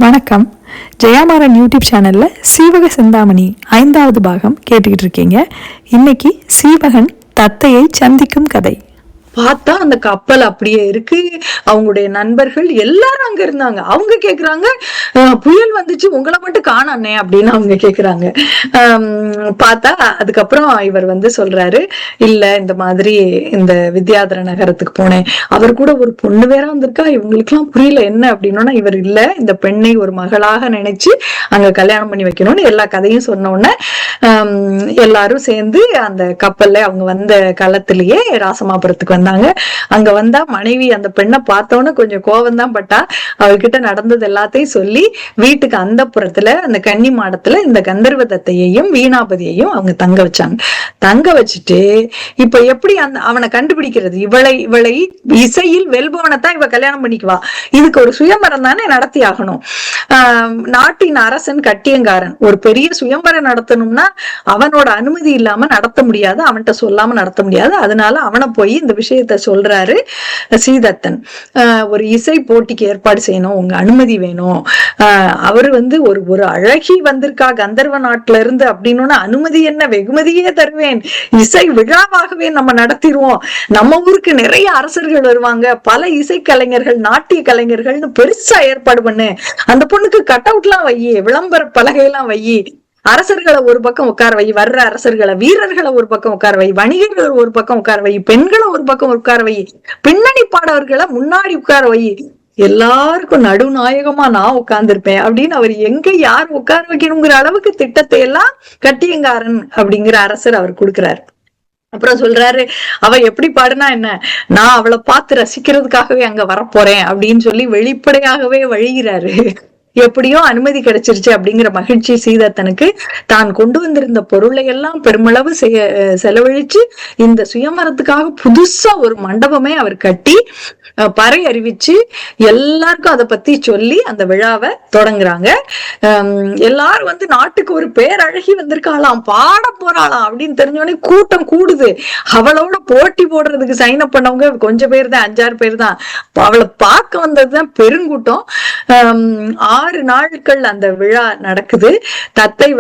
வணக்கம். ஜெயாமாரன் யூடியூப் சேனலில் சீவக சிந்தாமணி 5வது பாகம் கேட்டுக்கிட்டு இருக்கீங்க. இன்னைக்கு சீவகன் தத்தையை சந்திக்கும் கதை. பார்த்தா அந்த கப்பல் அப்படியே இருக்கு. அவங்களுடைய நண்பர்கள் எல்லாரும் அங்க இருந்தாங்க. அவங்க கேக்குறாங்க, புயல் வந்துச்சு, உங்களை மட்டும் காணானே அப்படின்னு அவங்க கேக்குறாங்க. பார்த்தா அதுக்கப்புறம் இவர் சொல்றாரு, இல்ல இந்த மாதிரி இந்த வித்யாதர நகரத்துக்கு போனேன், அவர் கூட ஒரு பொண்ணு வேற வந்திருக்கா, இவங்களுக்கு எல்லாம் புரியல என்ன அப்படின்னா, இவர் இல்ல இந்த பெண்ணை ஒரு மகளாக நினைச்சு அங்க கல்யாணம் பண்ணி வைக்கணும்னு எல்லா கதையும் சொன்ன உடனே எல்லாரும் சேர்ந்து அந்த கப்பல்ல அவங்க வந்த களத்திலேயே ராசமாபுரத்துக்கு வந்தாங்க. அங்க வந்தா மனைவி அந்த பெண்ணை பார்த்தோன்னு கொஞ்சம் கோபம் தான் பட்டா. அவர்கிட்ட நடந்தது எல்லாத்தையும் சொல்லி வீட்டுக்கு அந்த புறத்துல அந்த கன்னி மாடத்துல இந்த கந்தர்வ தத்தையையும் வீணாபதியையும் அவங்க தங்க வச்சாங்க. தங்க வச்சுட்டு இப்ப எப்படி அவனை கண்டுபிடிக்கிறது, இவளை இசையில் வெல்பவனைத்தான் இவ கல்யாணம் பண்ணிக்குவா, இதுக்கு ஒரு சுயம்பரம் தானே நடத்தி ஆகணும். நாட்டின் அரசன் கட்டியங்காரன் ஒரு பெரிய சுயம்பரம் நடத்தணும்னா அவனோட அனுமதி இல்லாம நடத்த முடியாது, அவன்கிட்ட சொல்லாம நடத்த முடியாது. அதனால அவனை போய் இந்த விஷயத்த சொல்றாரு சீதத்தன். ஒரு இசை போட்டிக்கு ஏற்பாடு செய்யணும், உங்க அனுமதி வேணும். அவரு ஒரு அழகி வந்திருக்கா கந்தர்வ நாட்டுல இருந்து அப்படின்னு, அனுமதி என்ன, வெகுமதியே தருவேன், இசை விழாவாகவே நம்ம நடத்திடுவோம், நம்ம ஊருக்கு நிறைய அரசர்கள் வருவாங்க, பல இசை கலைஞர்கள் நாட்டிய கலைஞர்கள்னு பெருசா ஏற்பாடு பண்ணு, அந்த பொண்ணுக்கு கட் அவுட் எல்லாம் வை, விளம்பர பலகையெல்லாம் வை, அரசர்களை ஒரு பக்கம் உட்கார வை, வர்ற அரசர்களை வீரர்களை ஒரு பக்கம் உட்கார வை, வணிகர்கள் ஒரு பக்கம் உட்கார வை, பெண்களை ஒரு பக்கம் உட்கார வை, பின்னணி பாடவர்களை முன்னாடி உட்கார வை, எல்லாருக்கும் நடுநாயகமா நான் உட்கார்ந்துருப்பேன் அப்படின்னு அவர் எங்க யார் உட்கார வைக்கணுங்கிற அளவுக்கு திட்டத்தை எல்லாம் கட்டியங்காரன் அப்படிங்கிற அரசர் அவர் கொடுக்கிறாரு. அப்புறம் சொல்றாரு, அவ எப்படி பாடுனா என்ன, நான் அவளை பார்த்து ரசிக்கிறதுக்காகவே அங்க வரப்போறேன் அப்படின்னு சொல்லி வெளிப்படையாகவே வழிகிறாரு. எப்படியோ அனுமதி கிடைச்சிருச்சு அப்படிங்கிற மகிழ்ச்சி சீதத்தனுக்கு. தான் கொண்டு வந்திருந்த பொருளை எல்லாம் பெருமளவு செலவழிச்சு இந்த சுயமரத்துக்காக புதுசா ஒரு மண்டபமே அவர் கட்டி பறை அறிவிச்சு எல்லாருக்கும் அதை பத்தி சொல்லி அந்த விழாவை தொடங்குறாங்க. எல்லாரும் நாட்டுக்கு ஒரு பேரழகி வந்திருக்காளாம், பாட போறாளாம் அப்படின்னு தெரிஞ்சோடனே கூட்டம் கூடுது. அவளோட போட்டி போடுறதுக்கு சைன் அப் பண்ணவங்க கொஞ்சம் பேர் தான், 5-6 பேர் தான். அவளை பார்க்க வந்ததுதான் பெருங்கூட்டம். 6 நாட்கள் அந்த விழா நடக்குது. தத்தை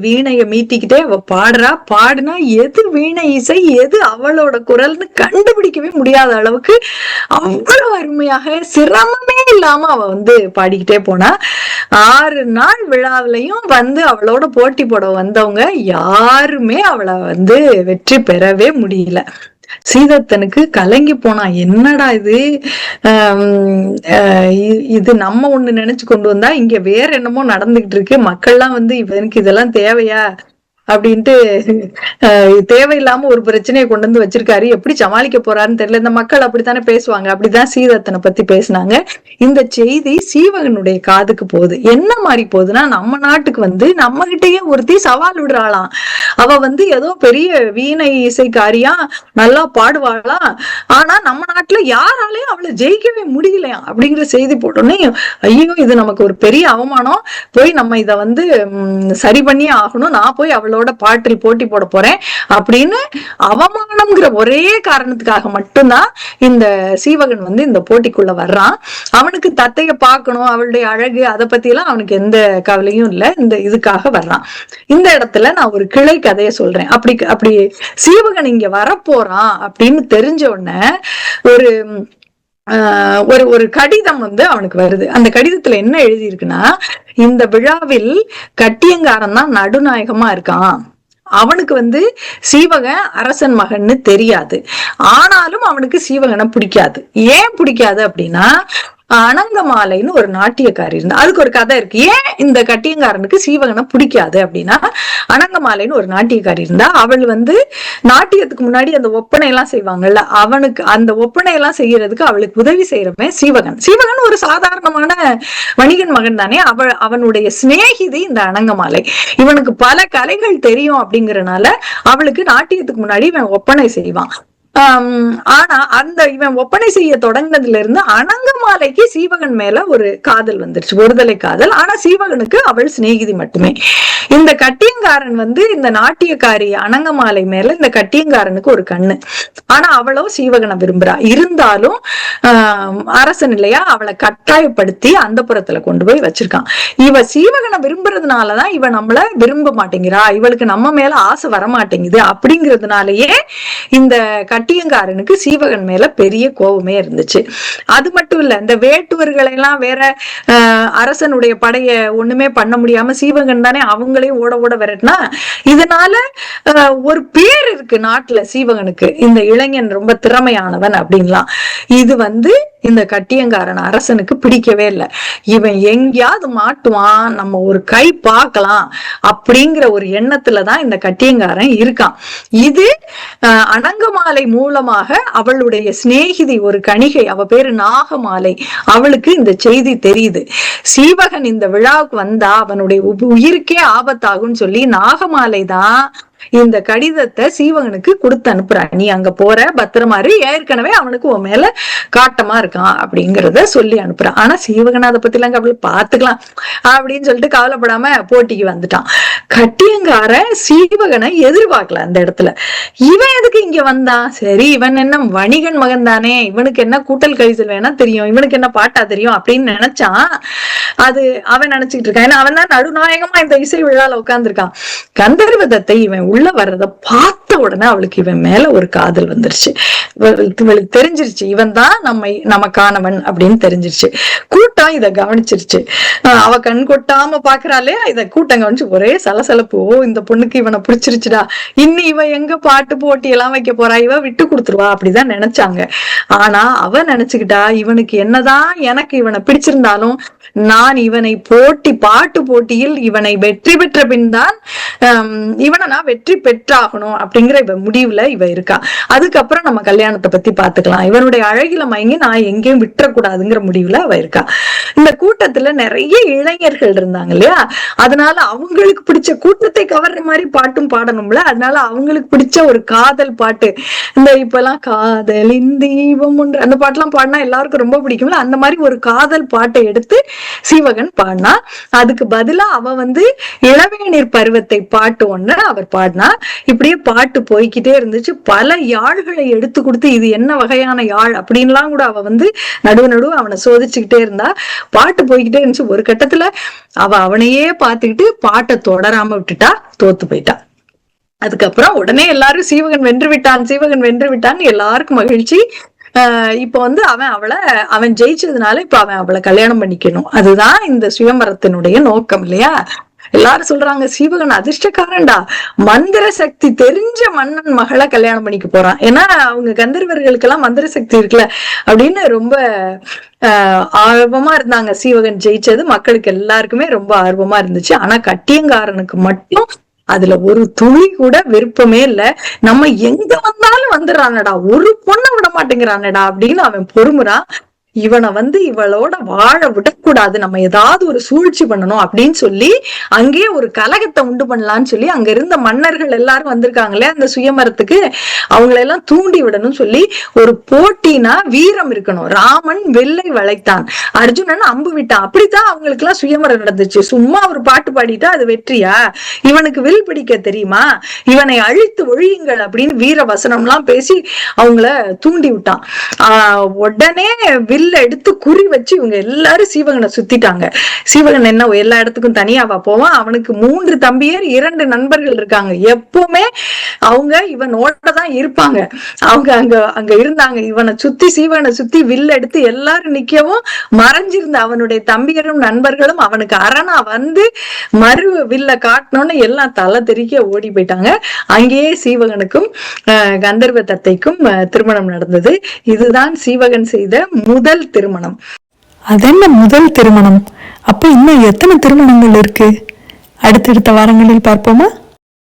வீணைய மீட்டிக்கிட்டே அவ பாடுனா எது வீணை இசை எது அவளோட குரல்னு கண்டுபிடிக்கவே முடியாத அளவுக்கு அவ்வளவு அருமையாக சிரமமே இல்லாம அவ பாடிக்கிட்டே போனா. 6 நாள் விழாவிலையும் அவளோட போட்டி போட வந்தவங்க யாருமே அவளை வெற்றி பெறவே முடியல. சீதத்தனுக்கு கலங்கி போனா, என்னடா இது நம்ம ஒண்ணு நினைச்சு கொண்டு வந்தா இங்க வேற என்னமோ நடந்துகிட்டு இருக்கு, மக்கள்லாம் இவனுக்கு இதெல்லாம் தேவையா அப்படின்ட்டு தேவையில்லாம ஒரு பிரச்சனையை கொண்டு வந்து வச்சிருக்காரு, எப்படி சமாளிக்க போறாருன்னு தெரியல. இந்த மக்கள் அப்படித்தானே பேசுவாங்க, அப்படிதான் சீதத்தனை பத்தி பேசினாங்க. இந்த செய்தி சீவகனுடைய காதுக்கு போகுது. என்ன மாதிரி போகுதுன்னா, நம்ம நாட்டுக்கு நம்ம கிட்டயே ஒருத்தி சவால் விடுறாளாம். அவ ஏதோ பெரிய வீணை இசைக்காரியா, நல்லா பாடுவாளாம், ஆனா நம்ம நாட்டுல யாராலையும் அவளை ஜெயிக்கவே முடியலையா அப்படிங்கிற செய்தி போட்டோன்னே, ஐயோ இது நமக்கு ஒரு பெரிய அவமானம், போய் நம்ம இத சரி பண்ணியே ஆகணும், நான் போய் அவளோட பாட்டில் போட்டி போட போறேன் அப்படின்னு அவமானம்ங்கிற ஒரே காரணத்துக்காக மட்டும்தான் இந்த சீவகன் இந்த போட்டிக்குள்ள வர்றான். அவனுக்கு தத்தைய பார்க்கணும், அவளுடைய அழகு, அதை பத்தி எல்லாம் அவனுக்கு எந்த கவலையும் இல்லை. இந்த இதுக்காக வர்றான். இந்த இடத்துல நான் ஒரு கிளை கதையை சொல்றேன். அப்படி சீவகன் இங்க வரப்போறான் அப்படின்னு தெரிஞ்ச உடனே ஒரு கடிதம் அவனுக்கு வருது. அந்த கடிதத்துல என்ன எழுதி இருக்குன்னா, இந்த விழாவில் கட்டியங்காரன் தான் நடுநாயகமா இருக்கான், அவனுக்கு சீவகன் அரசன் மகன்னு தெரியாது, ஆனாலும் அவனுக்கு சீவகனை பிடிக்காது. ஏன் பிடிக்காது அப்படின்னா, அனங்கமாலைன்னு ஒரு நாட்டியக்காரி இருந்தா. அதுக்கு ஒரு கதை இருக்கு. ஏன் இந்த கட்டியங்காரனுக்கு சீவகனை பிடிக்காது அப்படின்னா, அனங்கமாலைன்னு ஒரு நாட்டியக்காரி இருந்தா. அவள் நாட்டியத்துக்கு முன்னாடி அந்த ஒப்பனை எல்லாம் செய்வாங்கல்ல, அவனுக்கு அந்த ஒப்பனை எல்லாம் செய்யறதுக்கு அவளுக்கு உதவி செய்யறவன் சீவகன். சீவகன் ஒரு சாதாரணமான வணிகன் மகன் தானே. அவனுடைய சிநேகிதி இந்த அனங்கமாலை. இவனுக்கு பல கலைகள் தெரியும் அப்படிங்கறனால அவளுக்கு நாட்டியத்துக்கு முன்னாடி இவன் ஒப்பனை செய்வான். ஆனா இவன் ஒப்பனை செய்ய தொடங்கினதுல இருந்து அனங்கமாலைக்கு சீவகன் மேல ஒரு காதல் வந்துருச்சு, ஒருதலை காதல். ஆனா சீவகனுக்கு அவள் சிநேகிதி மட்டுமே. இந்த கட்டியங்காரன் வந்து இந்த நாட்டியக்காரி அனங்கமாலை மேல இந்த கட்டியங்காரனுக்கு ஒரு கண்ணு. ஆனா அவளோ சீவகனை விரும்புறா. இருந்தாலும் அரசன் இல்லையா, அவளை கட்டாயப்படுத்தி அந்த புறத்துல கொண்டு போய் வச்சிருக்கான். இவ சீவகனை விரும்புறதுனாலதான் இவ நம்மள விரும்ப மாட்டேங்கிறா, இவளுக்கு நம்ம மேல ஆசை வரமாட்டேங்குது அப்படிங்கிறதுனாலயே இந்த கட்டியங்காரனுக்கு சீவகன் மேல பெரிய கோபமே இருந்துச்சு. அது மட்டும் இல்ல, இந்த வேட்டுவர்களை எல்லாம் வேற அரசனுடைய படைய ஒண்ணுமே பண்ண முடியாம சீவகன் தானே அவங்களே ஓட ஓட விரட்டினா, இதனால ஒரு பேர் இருக்கு நாட்டுல சீவகனுக்கு, இந்த இளைஞன் ரொம்ப திறமையானவன் அப்படின்லாம். இது வந்து இந்த கட்டியங்காரன் அரசனுக்கு பிடிக்கவே இல்லை. இவன் எங்கேயாவது மாட்டுவான், நம்ம ஒரு கை பார்க்கலாம் அப்படிங்கிற ஒரு எண்ணத்துலதான் இந்த கட்டியங்காரன் இருக்கான். இது அனங்கமாலை மூலமாக அவளுடைய சிநேகிதி ஒரு கணிகை, அவ பேரு நாகமாலை, அவளுக்கு இந்த செய்தி தெரியுது. சீவகன் இந்த விழாவுக்கு வந்தா அவனுடைய உயிருக்கே ஆபத்தாகும் சொல்லி நாகமாலை தான் இந்த கடிதத்தை சீவகனுக்கு கொடுத்து அனுப்புறா. நீ அங்க போற, பத்திரமாரு, ஏற்கனவே அவனுக்கு உன் மேல காட்டமா இருக்கான் அப்படிங்கிறத சொல்லி அனுப்புறான். ஆனா சீவகன் அதை பத்தி எல்லாம் கவலை, பாத்துக்கலாம் அப்படின்னு சொல்லிட்டு கவலைப்படாம போட்டிக்கு வந்துட்டான். கட்டியங்கார சீவகனை எதிர்பார்க்கல அந்த இடத்துல. இவன் எதுக்கு இங்க வந்தான்? சரி, இவன் என்ன வணிகன் மகன் தானே, இவனுக்கு என்ன கூட்டல் கழிசல் வேணா தெரியும், இவனுக்கு என்ன பாட்டா தெரியும் அப்படின்னு நினைச்சான். அது அவன் நினைச்சுக்கிட்டு இருக்கான். ஏன்னா அவன் தான் நடுநாயகமா இந்த இசை விழால உட்கார்ந்துருக்கான். கந்தர்வதத்தை இவன் உள்ள வர்றத பார்த்த உடனே அவளுக்கு இவன் மேல ஒரு காதல் வந்துருச்சு. இவளுக்கு தெரிஞ்சிருச்சு இவன் தான் நமக்கானவன் அப்படின்னு தெரிஞ்சிருச்சு. கூட்டம் இத கவனிச்சிருச்சு. அவ கண் கொட்டாம பாக்குறாளே, இத கூட்டம் கவனிச்சு ஒரே சலசலப்பு. ஓ, இந்த பொண்ணுக்கு இவனை பிடிச்சிருச்சுடா, இன்னும் இவ எங்க பாட்டு போட்டி எல்லாம் வைக்க போறா, இவ விட்டு கொடுத்துருவா அப்படிதான் நினைச்சாங்க. ஆனா அவ நினைச்சுக்கிட்டா, இவனுக்கு என்னதான் எனக்கு இவனை பிடிச்சிருந்தாலும் நான் இவனை பாட்டு போட்டியில் இவனை வெற்றி பெற்ற பின் தான் இவனை நான் வெற்றி பெற்றாகணும் அப்படிங்கிற இவ முடிவுல இவ இருக்கா. அதுக்கப்புறம் நம்ம கல்யாணத்தை பத்தி பாத்துக்கலாம், இவனுடைய அழகில மயங்கி நான் எங்கேயும் விட்டுறக்கூடாதுங்கிற முடிவுல அவ இருக்கா. இந்த கூட்டத்துல நிறைய இளைஞர்கள் இருந்தாங்க இல்லையா, அதனால அவங்களுக்கு பிடிச்ச கூட்டத்தை கவர்ற மாதிரி பாட்டும் பாடணும்ல, அதனால அவங்களுக்கு பிடிச்ச ஒரு காதல் பாட்டு, இந்த இப்ப எல்லாம் காதலின் தீபம் ஒன்று அந்த பாட்டெல்லாம் பாடினா எல்லாருக்கும் ரொம்ப பிடிக்கும்ல, அந்த மாதிரி ஒரு காதல் பாட்டை எடுத்து சீவகன் பாடினா. அதுக்கு பதிலா அவ வந்து இளவேநீர் பருவத்தை பாட்டு ஒண்ணு அவர் பாடினா. இப்படியே பாட்டு போய்கிட்டே இருந்துச்சு. பல யாழ்களை எடுத்து கொடுத்து இது என்ன வகையான யாழ் அப்படின்லாம் கூட அவ வந்து நடுவு அவனை சோதிச்சுக்கிட்டே இருந்தா. பாட்டு போய்கிட்டே இருந்துச்சு. ஒரு கட்டத்துல அவ அவனையே பார்த்துக்கிட்டு பாட்டை தொடராம விட்டுட்டா, தோத்து போயிட்டா. அதுக்கப்புறம் உடனே எல்லாரும் சீவகன் வென்று விட்டான்னு எல்லாருக்கும் மகிழ்ச்சி. இப்ப வந்து அவன் ஜெயிச்சதுனால இப்ப அவளை கல்யாணம் பண்ணிக்கணும். அதுதான் இந்த சுயம்பரத்தினுடைய நோக்கம் இல்லையா. எல்லாரும் சொல்றாங்க சீவகன் அதிர்ஷ்டக்காரன்டா, மந்திர சக்தி தெரிஞ்ச மன்னன் மகளை கல்யாணம் பண்ணிக்க போறான். ஏன்னா அவங்க கந்தர்வர்களுக்கு எல்லாம் மந்திர சக்தி இருக்குல்ல அப்படின்னு ரொம்ப ஆர்வமா இருந்தாங்க. சீவகன் ஜெயிச்சது மக்களுக்கு எல்லாருக்குமே ரொம்ப ஆர்வமா இருந்துச்சு. ஆனா கட்டியங்காரனுக்கு மட்டும் அதுல ஒரு துளி கூட விருப்பமே இல்ல. நம்ம எங்க வந்தாலும் வந்துடுறானடா, ஒரு பொண்ணை விட மாட்டேங்கிறானடா அப்படின்னு அவன் பொறுமுறான். இவனை வந்து இவளோட வாழ விடக்கூடாது, நம்ம ஏதாவது ஒரு சூழ்ச்சி பண்ணணும் அப்படின்னு சொல்லி அங்கேயே ஒரு கலகத்தை உண்டு பண்ணலான்னு சொல்லி அங்க இருந்த மன்னர்கள் எல்லாரும் வந்திருக்காங்களே அந்த சுயமரத்துக்கு, அவங்களெல்லாம் தூண்டி விடணும்னு சொல்லி ஒரு போட்டினா வீரம் இருக்கணும். ராமன் வெள்ளை வளைத்தான், அர்ஜுனன் அம்பு விட்டான், அப்படித்தான் அவங்களுக்கு எல்லாம் சுயமரம் நடந்துச்சு. சும்மா ஒரு பாட்டு பாடிட்டா அது வெற்றியா? இவனுக்கு வில் பிடிக்க தெரியுமா? இவனை அழித்து ஒழியுங்கள் அப்படின்னு வீர வசனம் எல்லாம் பேசி அவங்கள தூண்டி விட்டான். உடனே எடுத்து குறி வச்சு இவங்க எல்லாரும் சீவகனை சுத்திட்டாங்க. சீவகன் என்ன எல்லா இடத்துக்கும் தனியாவா போவான்? அவனுக்கு 3 தம்பியர் 2 நண்பர்கள் இருக்காங்க. எப்பவுமே அவங்க இவனோட தான் இருப்பாங்க. அவங்க அங்க இருந்தாங்க. இவனை சுத்தி சீவகனை சுத்தி வில்ல எடுத்து எல்லாரும் நிக்கவும் மறைஞ்சிருந்த அவனுடைய தம்பியரும் நண்பர்களும் அவனுக்கு அரணா வந்து மறு வில்ல காட்டணும்னு எல்லாம் தலை தெறிக்க ஓடி போயிட்டாங்க. அங்கேயே சீவகனுக்கும் கந்தர்வ தத்தைக்கும் திருமணம் நடந்தது. இதுதான் சீவகன் செய்த முதல் திருமணம். அதென்ன முதல் திருமணம்? அப்ப இன்னும் எத்தனை திருமணங்கள் இருக்கு? அடுத்தடுத்த வாரங்களில் பார்ப்போமா?